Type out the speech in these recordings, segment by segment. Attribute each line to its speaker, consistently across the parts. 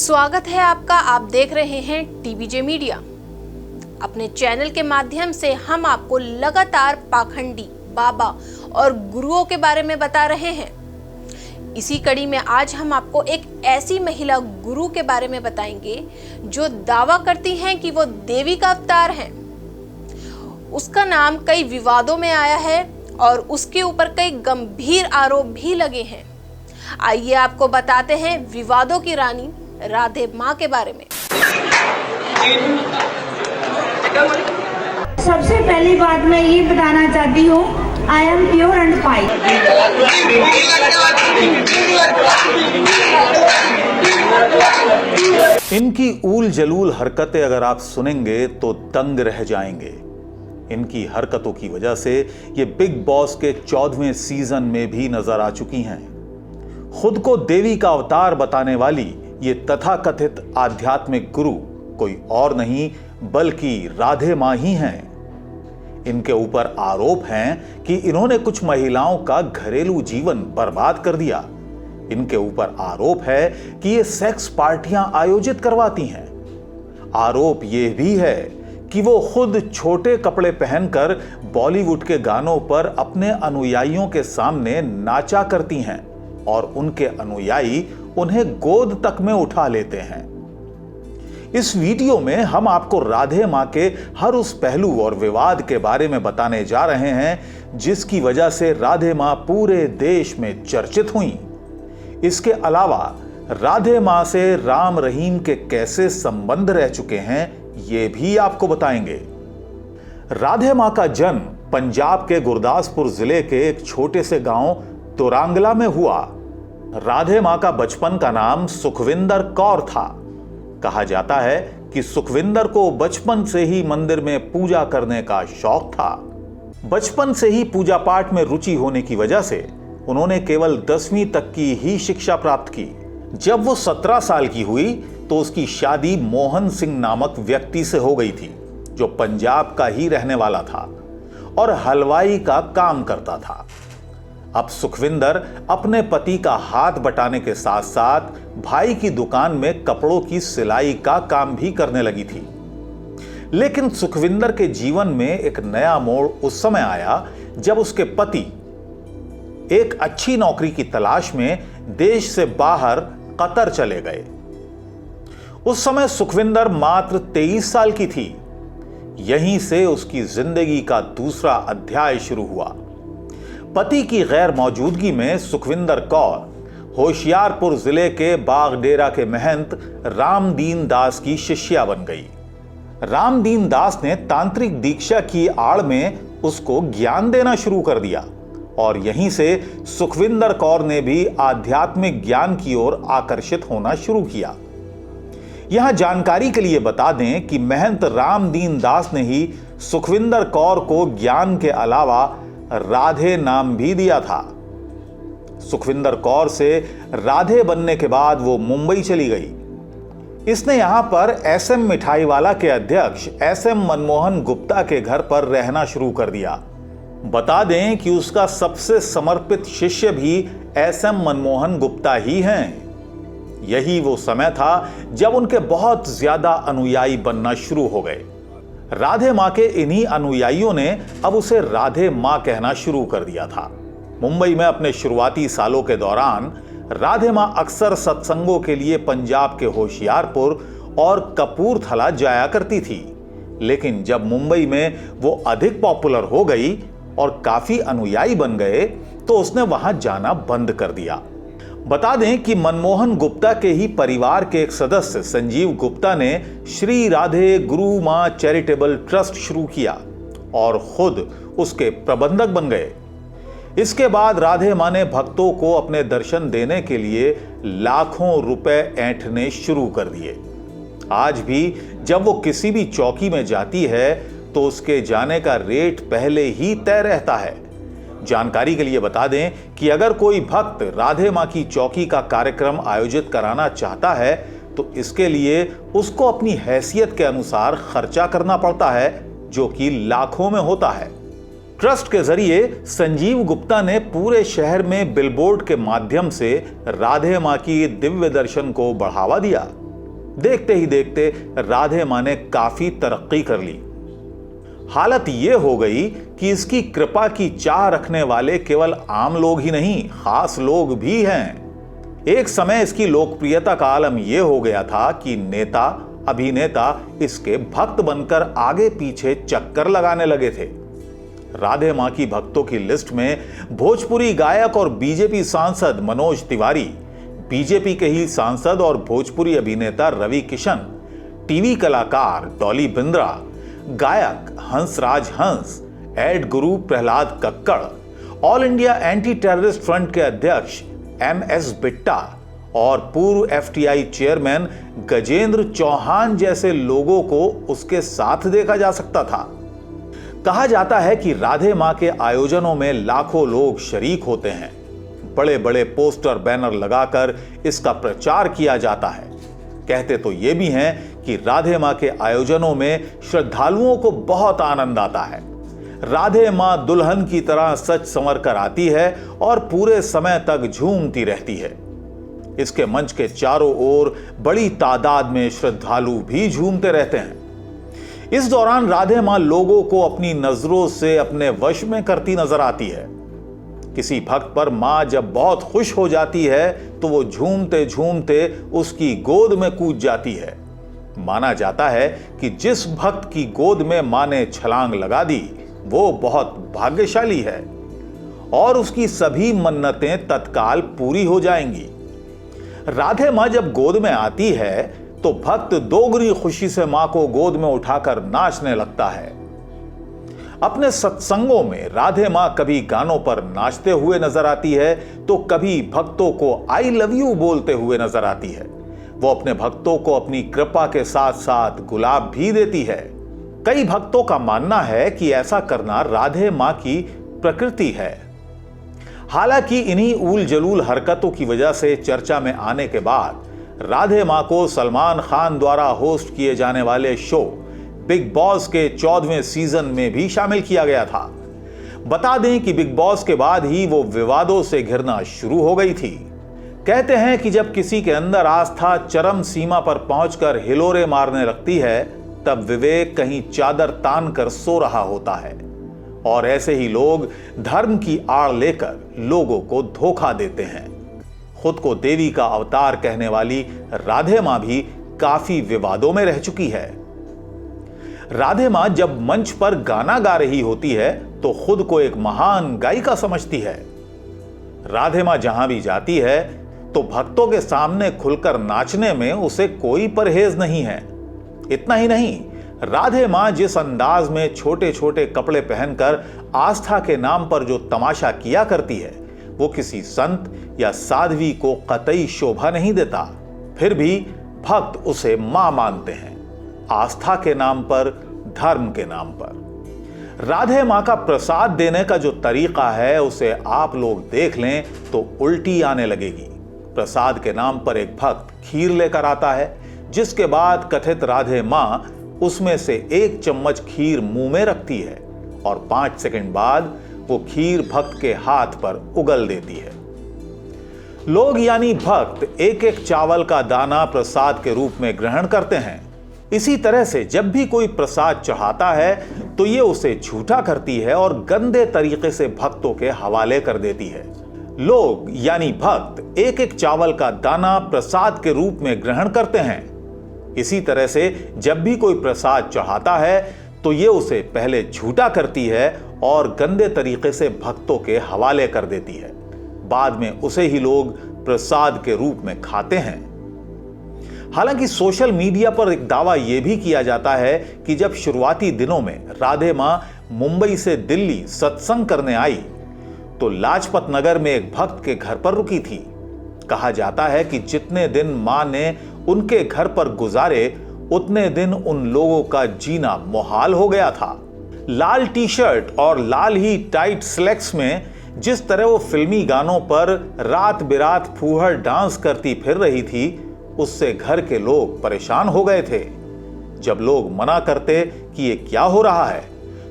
Speaker 1: स्वागत है आपका। आप देख रहे हैं टीबीजे मीडिया। अपने चैनल के माध्यम से हम आपको लगातार पाखंडी बाबा और गुरुओं के बारे में बता रहे हैं। इसी कड़ी में आज हम आपको एक ऐसी महिला गुरु के बारे में बताएंगे जो दावा करती हैं कि वो देवी का अवतार है। उसका नाम कई विवादों में आया है और उसके ऊपर कई गंभीर आरोप भी लगे हैं। आइए आपको बताते हैं विवादों की रानी राधे माँ के बारे में।
Speaker 2: सबसे पहली बात मैं ये बताना चाहती हूँ, I am pure and fine.
Speaker 3: इनकी ऊल जलूल हरकतें अगर आप सुनेंगे तो दंग रह जाएंगे। इनकी हरकतों की वजह से ये बिग बॉस के 14वें सीजन में भी नजर आ चुकी हैं। खुद को देवी का अवतार बताने वाली ये तथाकथित आध्यात्मिक गुरु कोई और नहीं बल्कि राधे माँ ही हैं। इनके ऊपर आरोप हैं कि इन्होंने कुछ महिलाओं का घरेलू जीवन बर्बाद कर दिया। इनके ऊपर आरोप है कि ये सेक्स पार्टियां आयोजित करवाती हैं। आरोप ये भी है कि वो खुद छोटे कपड़े पहनकर बॉलीवुड के गानों पर अपने अनुयायियों के सामने नाचा करती हैं और उनके अनुयायी उन्हें गोद तक में उठा लेते हैं। इस वीडियो में हम आपको राधे मां के हर उस पहलू और विवाद के बारे में बताने जा रहे हैं जिसकी वजह से राधे मां पूरे देश में चर्चित हुई। इसके अलावा राधे मां से राम रहीम के कैसे संबंध रह चुके हैं ये भी आपको बताएंगे। राधे मां का जन्म पंजाब के गुरदासपुर जिले के एक छोटे से गांव तोरांगला में हुआ। राधे मां का बचपन का नाम सुखविंदर कौर था। कहा जाता है कि सुखविंदर को बचपन से ही मंदिर में पूजा करने का शौक था। बचपन से ही पूजा पाठ में रुचि होने की वजह से उन्होंने केवल 10वीं तक की ही शिक्षा प्राप्त की। जब वो 17 साल की हुई तो उसकी शादी मोहन सिंह नामक व्यक्ति से हो गई थी जो पंजाब का ही रहने वाला था और हलवाई का काम करता था। अब सुखविंदर अपने पति का हाथ बटाने के साथ साथ भाई की दुकान में कपड़ों की सिलाई का काम भी करने लगी थी। लेकिन सुखविंदर के जीवन में एक नया मोड़ उस समय आया जब उसके पति एक अच्छी नौकरी की तलाश में देश से बाहर कतर चले गए। उस समय सुखविंदर मात्र 23 साल की थी। यहीं से उसकी जिंदगी का दूसरा अध्याय शुरू हुआ। पति की गैर मौजूदगी में सुखविंदर कौर होशियारपुर जिले के बागडेरा के महंत रामदीन दास की शिष्या बन गई। रामदीन दास ने तांत्रिक दीक्षा की आड़ में उसको ज्ञान देना शुरू कर दिया और यहीं से सुखविंदर कौर ने भी आध्यात्मिक ज्ञान की ओर आकर्षित होना शुरू किया। यहां जानकारी के लिए बता दें कि महंत रामदीन दास ने ही सुखविंदर कौर को ज्ञान के अलावा राधे नाम भी दिया था। सुखविंदर कौर से राधे बनने के बाद वो मुंबई चली गई। इसने यहां पर एसएम मिठाई वाला के अध्यक्ष एसएम मनमोहन गुप्ता के घर पर रहना शुरू कर दिया। बता दें कि उसका सबसे समर्पित शिष्य भी एसएम मनमोहन गुप्ता ही हैं। यही वो समय था जब उनके बहुत ज्यादा अनुयायी बनना शुरू हो गए। राधे मां के इन्हीं अनुयायियों ने अब उसे राधे मां कहना शुरू कर दिया था। मुंबई में अपने शुरुआती सालों के दौरान राधे मां अक्सर सत्संगों के लिए पंजाब के होशियारपुर और कपूरथला जाया करती थी। लेकिन जब मुंबई में वो अधिक पॉपुलर हो गई और काफी अनुयायी बन गए तो उसने वहां जाना बंद कर दिया। बता दें कि मनमोहन गुप्ता के ही परिवार के एक सदस्य संजीव गुप्ता ने श्री राधे गुरु मां चैरिटेबल ट्रस्ट शुरू किया और खुद उसके प्रबंधक बन गए। इसके बाद राधे मां ने भक्तों को अपने दर्शन देने के लिए लाखों रुपए ऐंठने शुरू कर दिए। आज भी जब वो किसी भी चौकी में जाती है तो उसके जाने का रेट पहले ही तय रहता है। जानकारी के लिए बता दें कि अगर कोई भक्त राधे मां की चौकी का कार्यक्रम आयोजित कराना चाहता है तो इसके लिए उसको अपनी हैसियत के अनुसार खर्चा करना पड़ता है जो कि लाखों में होता है। ट्रस्ट के जरिए संजीव गुप्ता ने पूरे शहर में बिलबोर्ड के माध्यम से राधे मां की दिव्य दर्शन को बढ़ावा दिया। देखते ही देखते राधे मां ने काफी तरक्की कर ली। हालत यह हो गई कि इसकी कृपा की चाह रखने वाले केवल आम लोग ही नहीं, खास लोग भी हैं। एक समय इसकी लोकप्रियता का आलम यह हो गया था कि नेता अभिनेता इसके भक्त बनकर आगे पीछे चक्कर लगाने लगे थे। राधे मां की भक्तों की लिस्ट में भोजपुरी गायक और बीजेपी सांसद मनोज तिवारी, बीजेपी के ही सांसद और भोजपुरी अभिनेता रवि किशन, टीवी कलाकार डॉली बिंद्रा, गायक हंसराज हंस, एड गुरु Prahlad Kakkar, all India anti terrorist front के अध्यक्ष MS बिट्टा और पूर्व FTI चेयरमैन गजेंद्र चौहान जैसे लोगों को उसके साथ देखा जा सकता था। कहा जाता है कि राधे मां के आयोजनों में लाखों लोग शरीक होते हैं। बड़े बड़े पोस्टर बैनर लगाकर इसका प्रचार किया जाता है। कहते तो ये भी हैं कि राधे मां के आयोजनों में श्रद्धालुओं को बहुत आनंद आता है। राधे मां दुल्हन की तरह सच संवर कर आती है और पूरे समय तक झूमती रहती है। इसके मंच के चारों ओर बड़ी तादाद में श्रद्धालु भी झूमते रहते हैं। इस दौरान राधे मां लोगों को अपनी नजरों से अपने वश में करती नजर आती है। किसी भक्त पर मां जब बहुत खुश हो जाती है तो वो झूमते झूमते उसकी गोद में कूद जाती है। माना जाता है कि जिस भक्त की गोद में मां ने छलांग लगा दी वो बहुत भाग्यशाली है और उसकी सभी मन्नतें तत्काल पूरी हो जाएंगी। राधे मां जब गोद में आती है तो भक्त दोगुनी खुशी से मां को गोद में उठाकर नाचने लगता है। अपने सत्संगों में राधे मां कभी गानों पर नाचते हुए नजर आती है तो कभी भक्तों को आई लव यू बोलते हुए नजर आती है। वो अपने भक्तों को अपनी कृपा के साथ साथ गुलाब भी देती है। कई भक्तों का मानना है कि ऐसा करना राधे मां की प्रकृति है। हालांकि इन्हीं उल जलूल हरकतों की वजह से चर्चा में आने के बाद राधे मां को सलमान खान द्वारा होस्ट किए जाने वाले शो बिग बॉस के 14वें सीजन में भी शामिल किया गया था। बता दें कि बिग बॉस के बाद ही वो विवादों से घिरना शुरू हो गई थी। कहते हैं कि जब किसी के अंदर आस्था चरम सीमा पर पहुंचकर हिलोरे मारने लगती है तब विवेक कहीं चादर तान कर सो रहा होता है और ऐसे ही लोग धर्म की आड़ लेकर लोगों को धोखा देते हैं। खुद को देवी का अवतार कहने वाली राधे मां भी काफी विवादों में रह चुकी है। राधे मां जब मंच पर गाना गा रही होती है तो खुद को एक महान गायिका समझती है। राधे मां जहां भी जाती है तो भक्तों के सामने खुलकर नाचने में उसे कोई परहेज नहीं है। इतना ही नहीं, राधे मां जिस अंदाज में छोटे छोटे कपड़े पहनकर आस्था के नाम पर जो तमाशा किया करती है वो किसी संत या साध्वी को कतई शोभा नहीं देता। फिर भी भक्त उसे मां मानते हैं, आस्था के नाम पर, धर्म के नाम पर। राधे मां का प्रसाद देने का जो तरीका है उसे आप लोग देख लें तो उल्टी आने लगेगी। प्रसाद के नाम पर एक भक्त खीर लेकर आता है, जिसके बाद कथित राधे मां उसमें से 1 चम्मच खीर मुंह में रखती है और 5 सेकंड बाद वो खीर भक्त के हाथ पर उगल देती है। लोग यानी भक्त एक एक चावल का दाना प्रसाद के रूप में ग्रहण करते हैं। इसी तरह से जब भी कोई प्रसाद चढ़ाता है तो ये उसे झूठा करती है और गंदे तरीके से भक्तों के हवाले कर देती है। लोग यानी भक्त एक एक चावल का दाना प्रसाद के रूप में ग्रहण करते हैं। इसी तरह से जब भी कोई प्रसाद चढ़ाता है तो ये उसे पहले झूठा करती है और गंदे तरीके से भक्तों के हवाले कर देती है। बाद में उसे ही लोग प्रसाद के रूप में खाते हैं। हालांकि सोशल मीडिया पर एक दावा यह भी किया जाता है कि जब शुरुआती दिनों में राधे मां मुंबई से दिल्ली सत्संग करने आई तो लाजपत नगर में एक भक्त के घर पर रुकी थी। कहा जाता है कि जितने दिन मां ने उनके घर पर गुजारे उतने दिन उन लोगों का जीना मुहाल हो गया था। लाल टी शर्ट और लाल ही टाइट स्लेक्स में जिस तरह वो फिल्मी गानों पर रात बिरात फूहड़ डांस करती फिर रही थी उससे घर के लोग परेशान हो गए थे। जब लोग मना करते कि ये क्या हो रहा है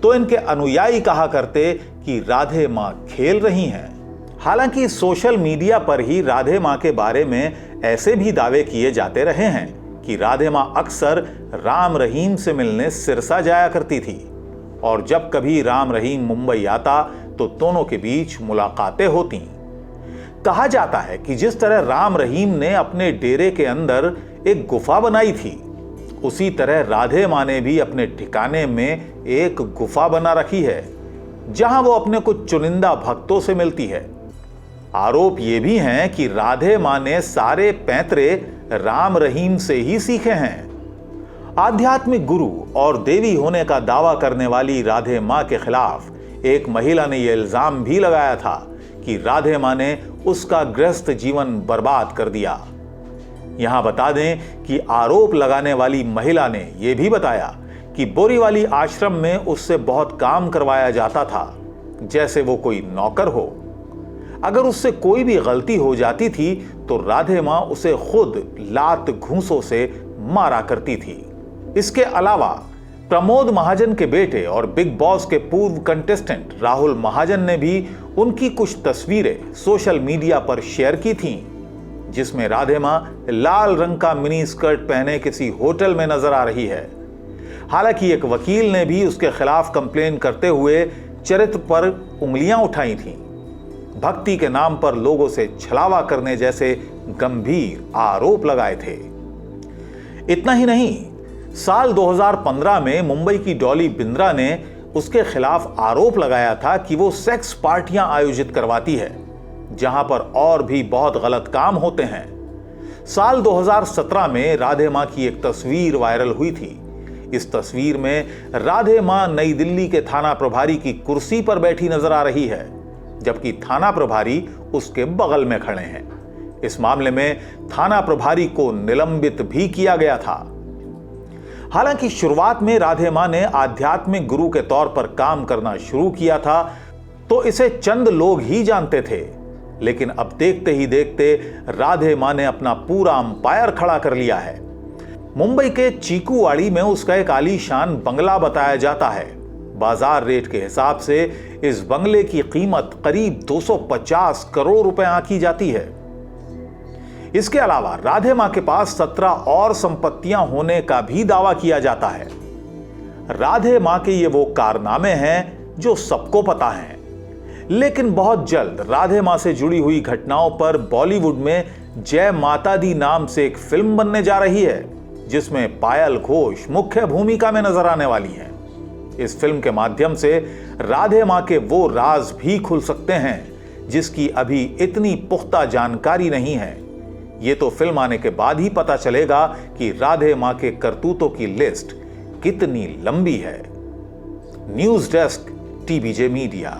Speaker 3: तो इनके अनुयायी कहा करते कि राधे मां खेल रही हैं। हालांकि सोशल मीडिया पर ही राधे मां के बारे में ऐसे भी दावे किए जाते रहे हैं कि राधे मां अक्सर राम रहीम से मिलने सिरसा जाया करती थी और जब कभी राम रहीम मुंबई आता तो दोनों के बीच मुलाकातें होती। कहा जाता है कि जिस तरह राम रहीम ने अपने डेरे के अंदर एक गुफा बनाई थी, उसी तरह राधे मां ने भी अपने ठिकाने में एक गुफा बना रखी है जहां वो अपने कुछ चुनिंदा भक्तों से मिलती है। आरोप ये भी हैं कि राधे मां ने सारे पैंतरे राम रहीम से ही सीखे हैं। आध्यात्मिक गुरु और देवी होने का दावा करने वाली राधे मां के खिलाफ एक महिला ने यह इल्जाम भी लगाया था कि राधे मां ने उसका गृहस्थ जीवन बर्बाद कर दिया। यहां बता दें कि आरोप लगाने वाली महिला ने यह भी बताया कि बोरीवाली आश्रम में उससे बहुत काम करवाया जाता था, जैसे वो कोई नौकर हो। अगर उससे कोई भी गलती हो जाती थी तो राधे मां उसे खुद लात घूंसों से मारा करती थी। इसके अलावा प्रमोद महाजन के बेटे और बिग बॉस के पूर्व कंटेस्टेंट राहुल महाजन ने भी उनकी कुछ तस्वीरें सोशल मीडिया पर शेयर की थीं, जिसमें राधे मां लाल रंग का मिनी स्कर्ट पहने किसी होटल में नजर आ रही है। हालांकि एक वकील ने भी उसके खिलाफ कंप्लेन करते हुए चरित्र पर उंगलियां उठाई थीं। भक्ति के नाम पर लोगों से छलावा करने जैसे गंभीर आरोप लगाए थे। इतना ही नहीं, साल 2015 में मुंबई की डॉली बिंद्रा ने उसके खिलाफ आरोप लगाया था कि वो सेक्स पार्टियां आयोजित करवाती है, जहां पर और भी बहुत गलत काम होते हैं। साल 2017 में राधे मां की एक तस्वीर वायरल हुई थी। इस तस्वीर में राधे मां नई दिल्ली के थाना प्रभारी की कुर्सी पर बैठी नजर आ रही है, जबकि थाना प्रभारी उसके बगल में खड़े हैं। इस मामले में थाना प्रभारी को निलंबित भी किया गया था। हालांकि शुरुआत में राधे मां ने आध्यात्मिक गुरु के तौर पर काम करना शुरू किया था तो इसे चंद लोग ही जानते थे, लेकिन अब देखते ही देखते राधे मां ने अपना पूरा अंपायर खड़ा कर लिया है। मुंबई के चीकूवाड़ी में उसका एक आलीशान बंगला बताया जाता है। बाजार रेट के हिसाब से इस बंगले की कीमत करीब 250 करोड़ रुपए आंकी जाती है। इसके अलावा राधे मां के पास 17 और संपत्तियां होने का भी दावा किया जाता है। राधे मां के ये वो कारनामे हैं जो सबको पता हैं, लेकिन बहुत जल्द राधे मां से जुड़ी हुई घटनाओं पर बॉलीवुड में जय माता दी नाम से एक फिल्म बनने जा रही है, जिसमें पायल घोष मुख्य भूमिका में नजर आने वाली हैं। इस फिल्म के माध्यम से राधे मां के वो राज भी खुल सकते हैं जिसकी अभी इतनी पुख्ता जानकारी नहीं है। ये तो फिल्म आने के बाद ही पता चलेगा कि राधे मां के करतूतों की लिस्ट कितनी लंबी है। News desk, TBJ media.